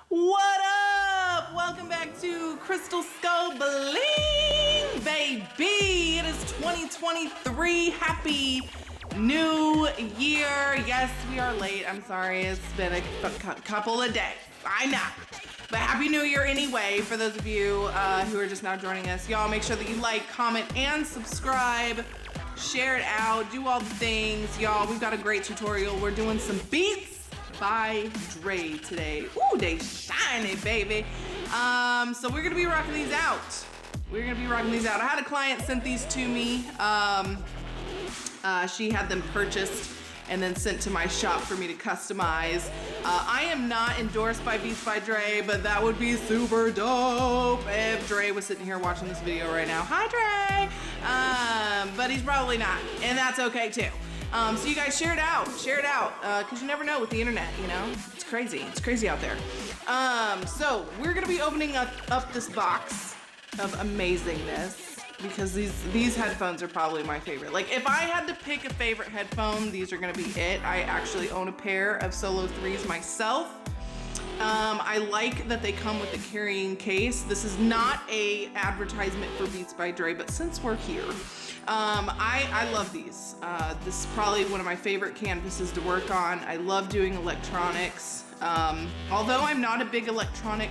What up? Welcome back to Crystal Skull Bling, baby. It is 2023. Happy New Year. Yes, we are late. I'm sorry. It's been a couple of days. I know. But Happy New Year anyway, for those of you who are just now joining us. Y'all make sure that you like, comment, and subscribe. Share it out. Do all the things. Y'all, we've got a great tutorial. We're doing some beats by Dre today. Ooh, they shiny, baby. So we're gonna be rocking these out. I had a client sent these to me. She had them purchased and then sent to my shop for me to customize. I am not endorsed by Beats by Dre, but that would be super dope if Dre was sitting here watching this video right now. Hi, Dre. But he's probably not, and that's okay too. So you guys share it out, because you never know with the internet, you know? It's crazy out there. So we're gonna be opening up this box of amazingness, because these headphones are probably my favorite. Like, if I had to pick a favorite headphone, these are gonna be it. I actually own a pair of Solo 3s myself. I like that they come with a carrying case. This is not a advertisement for Beats by Dre, but since we're here, I love these. This is probably one of my favorite canvases to work on. I love doing electronics. Although I'm not a big electronic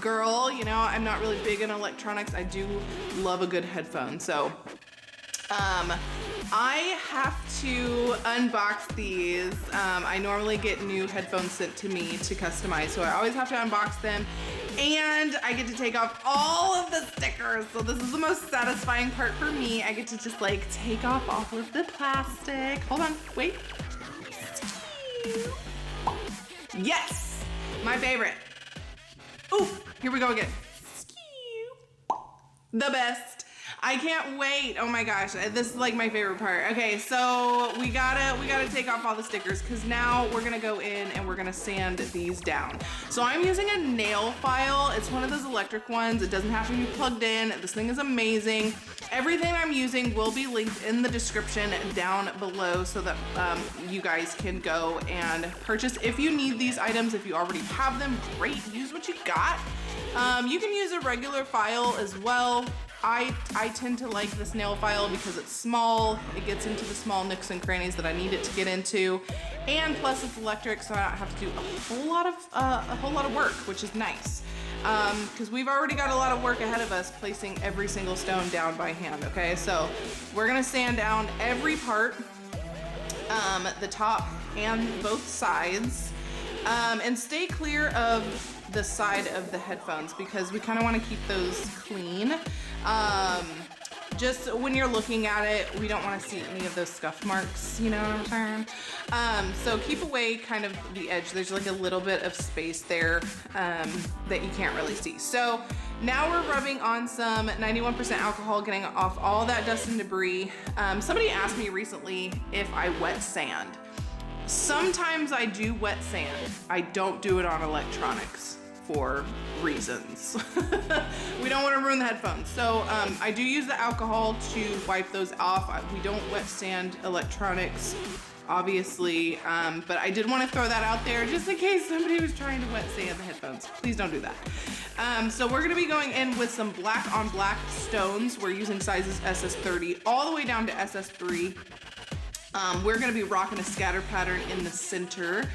girl, you know, I'm not really big in electronics, I do love a good headphone. So I have to unbox these. I normally get new headphones sent to me to customize, so I always have to unbox them. And I get to take off all of the stickers. So this is the most satisfying part for me. I get to just like take off all of the plastic. Hold on, wait. Yes, my favorite. Ooh, here we go again. The best. I can't wait. Oh my gosh, this is like my favorite part. Okay, so we gotta take off all the stickers, because now we're gonna go in and we're gonna sand these down. So I'm using a nail file. It's one of those electric ones. It doesn't have to be plugged in. This thing is amazing. Everything I'm using will be linked in the description down below, so that you guys can go and purchase if you need these items. If you already have them, great, use what you got. You can use a regular file as well. I tend to like this nail file because it's small. It gets into the small nooks and crannies that I need it to get into, and plus it's electric, so I don't have to do a whole lot of work, which is nice. Because we've already got a lot of work ahead of us placing every single stone down by hand. Okay, so we're gonna sand down every part, the top and both sides, and stay clear of the side of the headphones, because we kind of want to keep those clean. Just when you're looking at it, we don't want to see any of those scuff marks, you know what I'm saying? So keep away kind of the edge. There's like a little bit of space there that you can't really see. So now we're rubbing on some 91% alcohol, getting off all that dust and debris. Somebody asked me recently if I wet sand. Sometimes I do wet sand. I don't do it on electronics for reasons. We don't want to ruin the headphones. So I do use the alcohol to wipe those off. We don't wet sand electronics, obviously, but I did want to throw that out there just in case somebody was trying to wet sand the headphones. Please don't do that. So we're going to be going in with some black on black stones. We're using sizes SS30 all the way down to SS3. We're going to be rocking a scatter pattern in the center.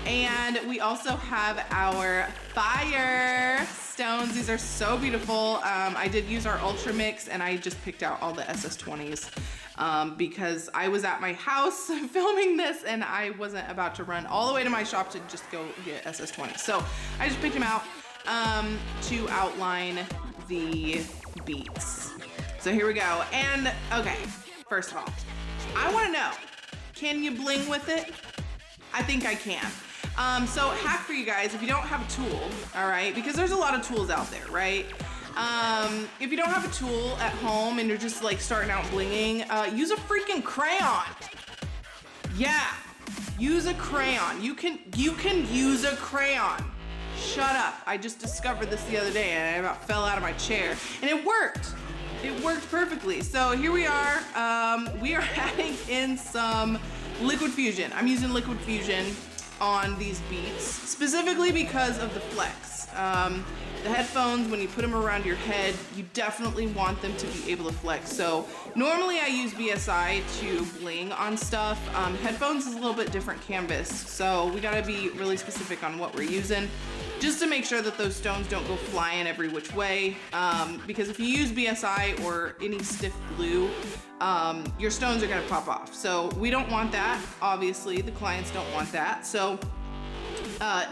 And we also have our fire stones. These are so beautiful. I did use our Ultra Mix, and I just picked out all the SS20s because I was at my house filming this, and I wasn't about to run all the way to my shop to just go get SS20s. So I just picked them out to outline the beats. So here we go. And okay, first of all, I want to know, can you bling with it? I think I can. So hack for you guys, if you don't have a tool, all right, because there's a lot of tools out there, right? If you don't have a tool at home and you're just like starting out blinging, use a freaking crayon. Yeah, use a crayon. You can use a crayon. Shut up. I just discovered this the other day and I about fell out of my chair, and it worked. It worked perfectly. So here we are. We are adding in some liquid fusion. I'm using liquid fusion on these beats specifically because of the flex. The headphones, when you put them around your head, you definitely want them to be able to flex. So normally I use BSI to bling on stuff. Headphones is a little bit different canvas, so we gotta be really specific on what we're using, just to make sure that those stones don't go flying every which way. Because if you use BSI or any stiff glue, your stones are gonna pop off. So we don't want that. Obviously, the clients don't want that. So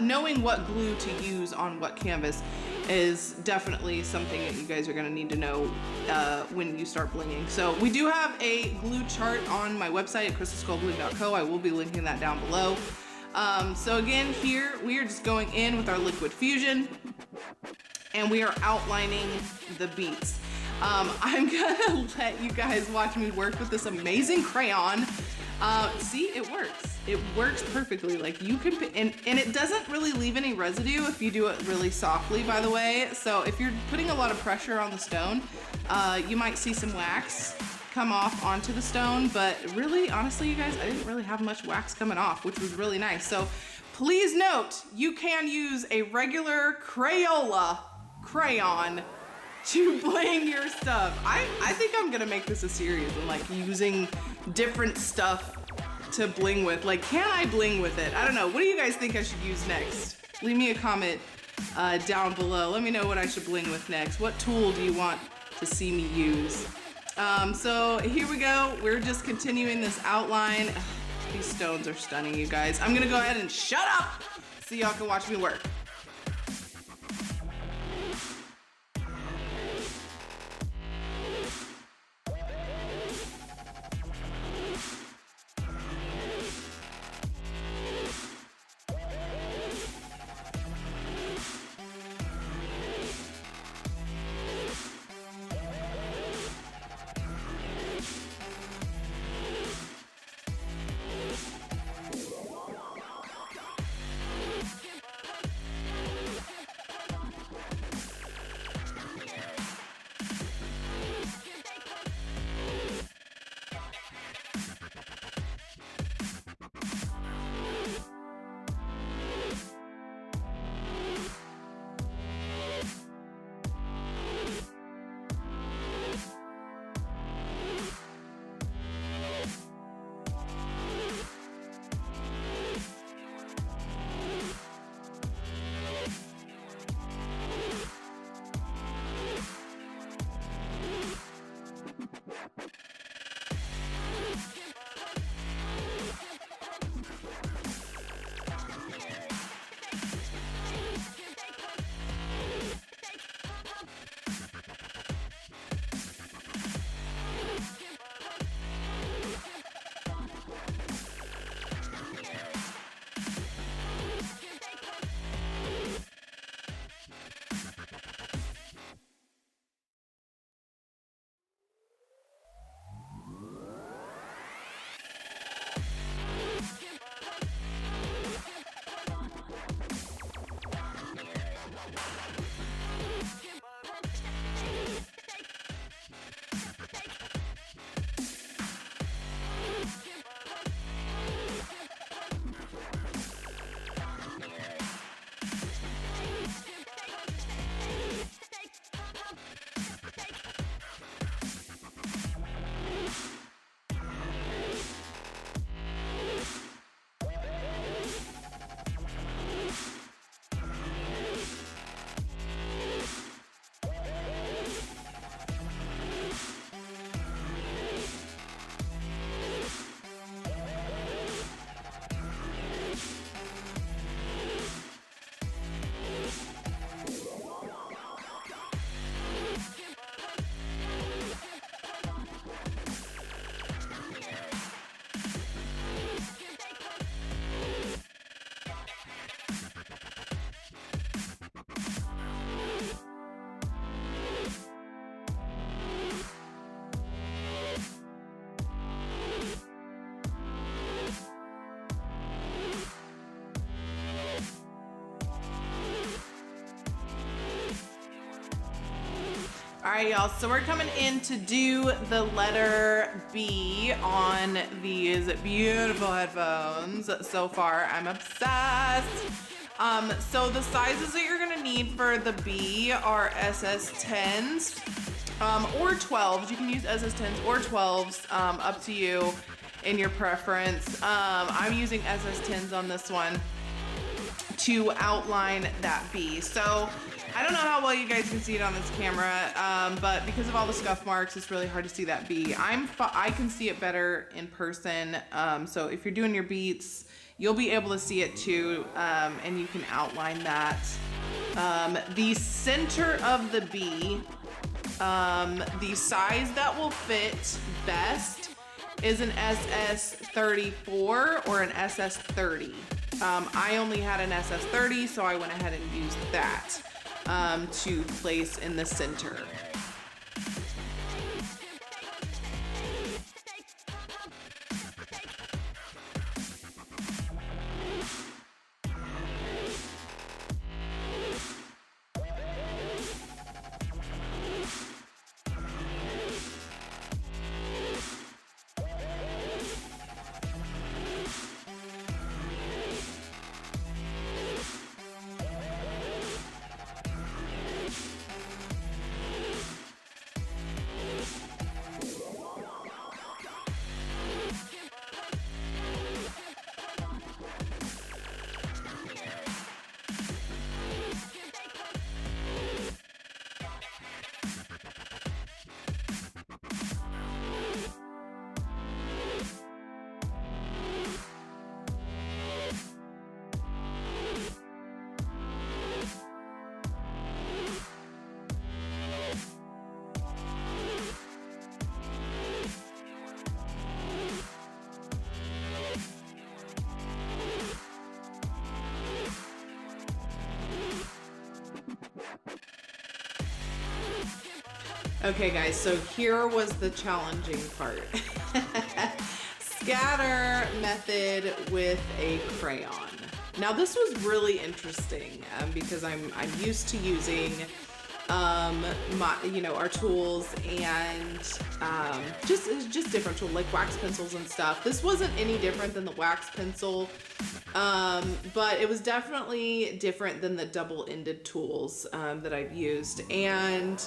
knowing what glue to use on what canvas is definitely something that you guys are gonna need to know when you start blinging. So we do have a glue chart on my website at CrystalSkullBling.co. I will be linking that down below. So again, here we are just going in with our liquid fusion and we are outlining the beats. I'm gonna let you guys watch me work with this amazing crayon. See, it works. It works perfectly. Like you can, and it doesn't really leave any residue if you do it really softly, by the way. So if you're putting a lot of pressure on the stone, you might see some wax come off onto the stone, but really, honestly, you guys, I didn't really have much wax coming off, which was really nice. So please note, you can use a regular Crayola crayon to bling your stuff. I think I'm gonna make this a series and like using different stuff to bling with. Like, can I bling with it? I don't know. What do you guys think I should use next? Leave me a comment down below. Let me know what I should bling with next. What tool do you want to see me use? So here we go. We're just continuing this outline. Ugh, these stones are stunning, you guys. I'm gonna go ahead and shut up so y'all can watch me work. All right, y'all, so we're coming in to do the letter B on these beautiful headphones. So far, I'm obsessed. So the sizes that you're gonna need for the bee are SS10s or 12s. You can use SS10s or 12s, up to you in your preference. I'm using SS10s on this one to outline that bee. So I don't know how well you guys can see it on this camera, but because of all the scuff marks, it's really hard to see that bee. I can see it better in person. So if you're doing your beats, you'll be able to see it too, and you can outline that. The center of the bee, the size that will fit best is an SS34 or an SS30. I only had an SS30, so I went ahead and used that to place in the center. Okay guys, so here was the challenging part. Scatter method with a crayon. Now this was really interesting because I'm used to using our tools and just different tools like wax pencils and stuff. This wasn't any different than the wax pencil, but it was definitely different than the double-ended tools that I've used. And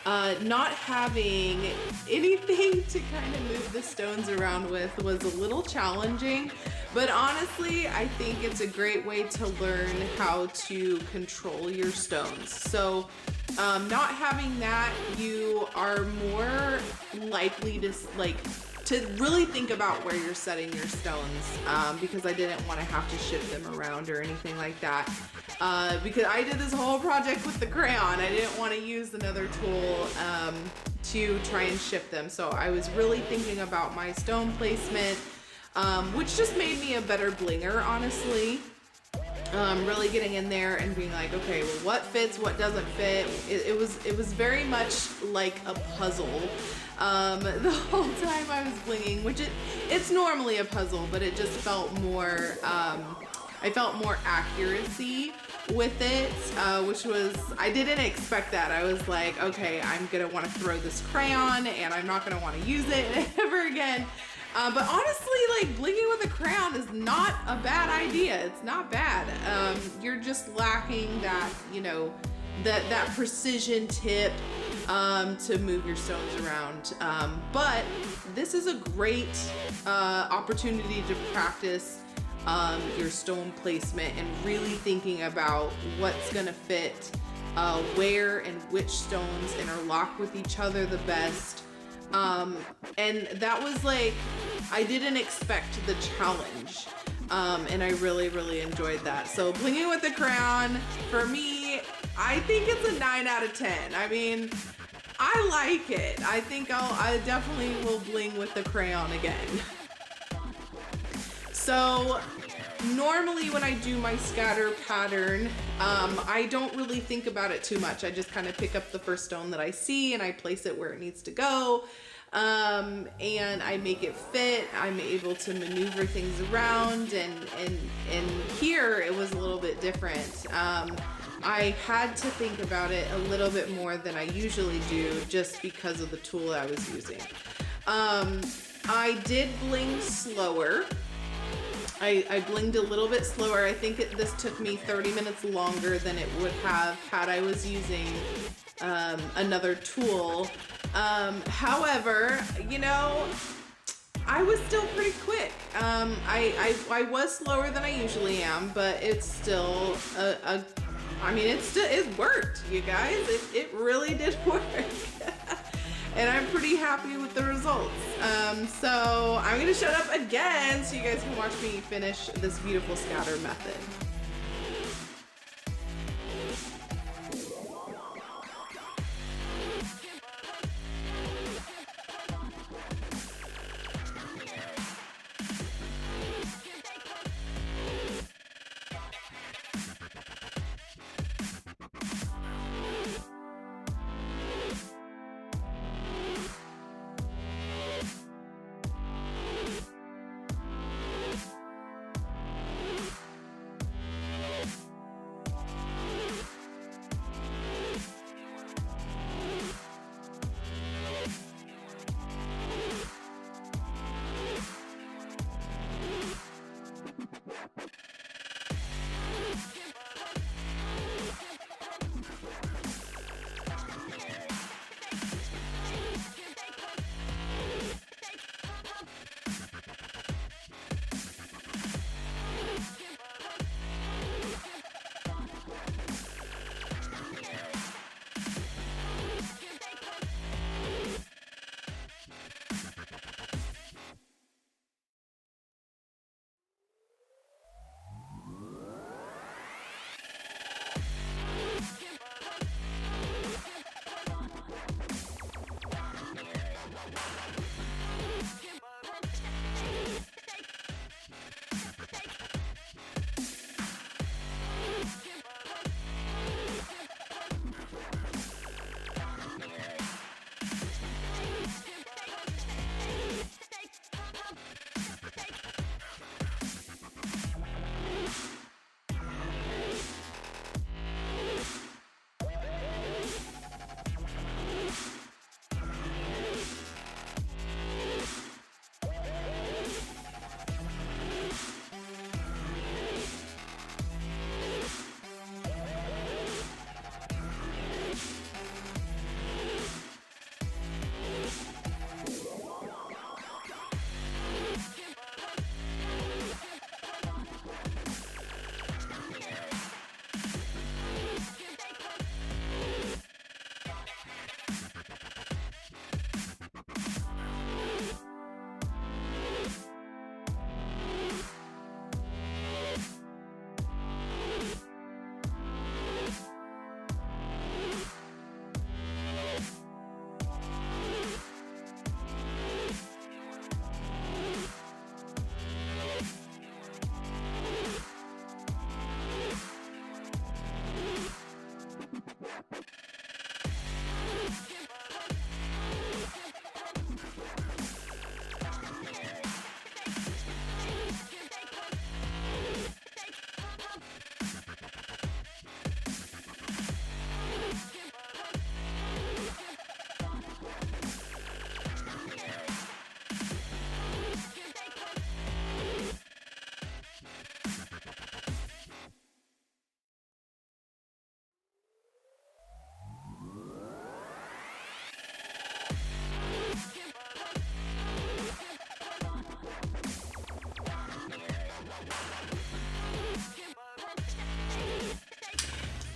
not having anything to kind of move the stones around with was a little challenging, but honestly, I think it's a great way to learn how to control your stones. So not having that, you are more likely to really think about where you're setting your stones, because I didn't want to have to shift them around or anything like that. Because I did this whole project with the crayon. I didn't want to use another tool to try and shift them. So I was really thinking about my stone placement, which just made me a better blinger, honestly. Really getting in there and being like, okay, well, what fits, what doesn't fit. It was very much like a puzzle the whole time I was blinging, which it's normally a puzzle, but it just felt more, I felt more accuracy with it, which was, I didn't expect that. I was like, okay, I'm gonna want to throw this crayon and I'm not gonna want to use it ever again. But honestly, like, blinging with a crayon is not a bad idea. It's not bad. You're just lacking that, that precision tip to move your stones around. But this is a great opportunity to practice your stone placement and really thinking about what's gonna fit where and which stones interlock with each other the best. And that was like, I didn't expect the challenge, and I really, really enjoyed that. So blinging with the crayon, for me, I think it's a 9 out of 10. I mean, I like it. I think I definitely will bling with the crayon again. So normally when I do my scatter pattern, I don't really think about it too much. I just kind of pick up the first stone that I see and I place it where it needs to go. And I make it fit. I'm able to maneuver things around, and here it was a little bit different. I had to think about it a little bit more than I usually do just because of the tool I was using. I did bling slower. I blinged a little bit slower. I think this took me 30 minutes longer than it would have had I was using another tool. However, you know, I was still pretty quick. I was slower than I usually am, but it's still I mean, it worked, you guys. It really did work. And I'm pretty happy with the results. So I'm gonna shut up again so you guys can watch me finish this beautiful scatter method.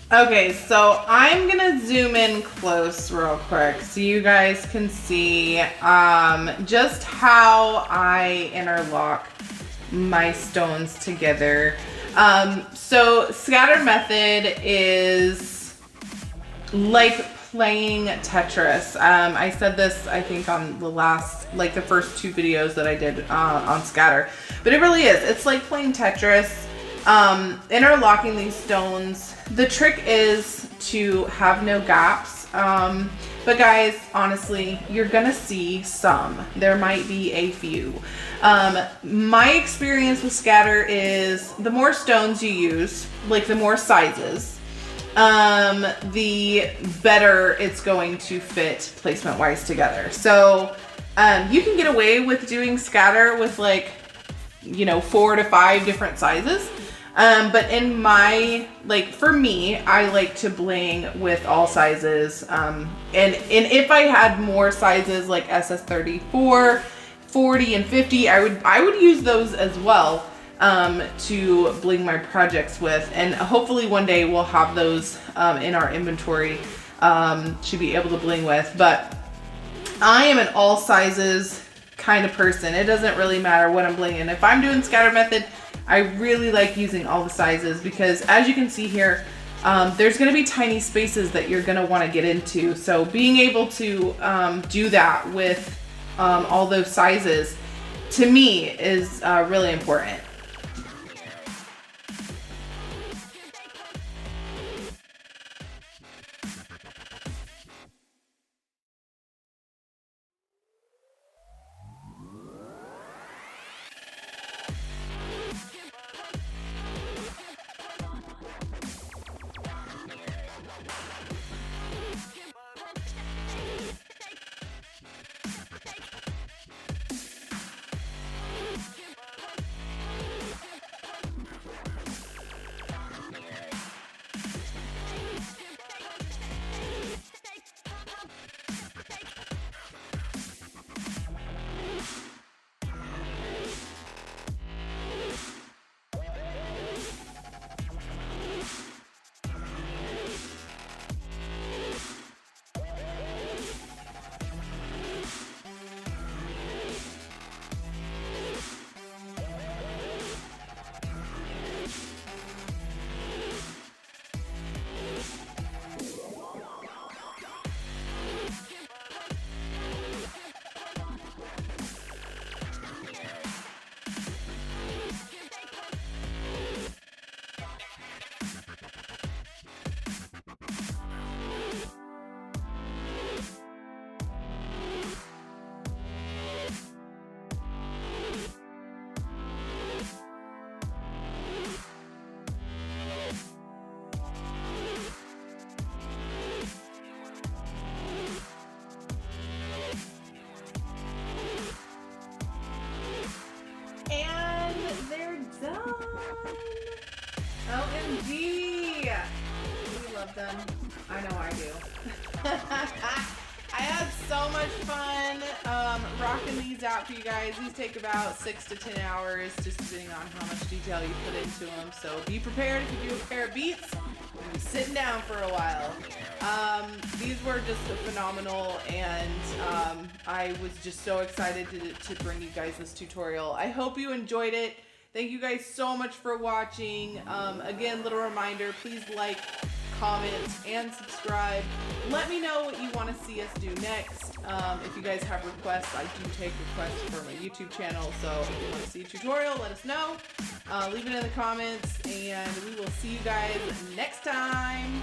Okay, so I'm gonna zoom in close real quick so you guys can see just how I interlock my stones together. So scatter method is like playing Tetris. I said this, I think, on the last, like the first two videos that I did on scatter, but it really is. It's like playing Tetris, interlocking these stones. The trick is to have no gaps. But guys, honestly, you're gonna see some. There might be a few. My experience with scatter is the more stones you use, like the more sizes, the better it's going to fit placement wise together. So you can get away with doing scatter with like you know, 4 to 5 different sizes. But in my, like for me, I like to bling with all sizes. And if I had more sizes like SS34, 40 and 50, I would use those as well to bling my projects with. And hopefully one day we'll have those in our inventory to be able to bling with. But I am an all sizes kind of person. It doesn't really matter what I'm blinging. If I'm doing scatter method, I really like using all the sizes because as you can see here, there's going to be tiny spaces that you're going to want to get into. So being able to do that with all those sizes, to me, is really important. OMG! We love them. I know I do. I had so much fun rocking these out for you guys. These take about 6 to 10 hours, just depending on how much detail you put into them. So be prepared if you do a pair of beats. You'll be sitting down for a while. These were just phenomenal, and I was just so excited to bring you guys this tutorial. I hope you enjoyed it. Thank you guys so much for watching. Again, little reminder, please like, comment, and subscribe. Let me know what you want to see us do next. If you guys have requests, I do take requests for my YouTube channel, so if you want to see a tutorial, let us know. Leave it in the comments, and we will see you guys next time.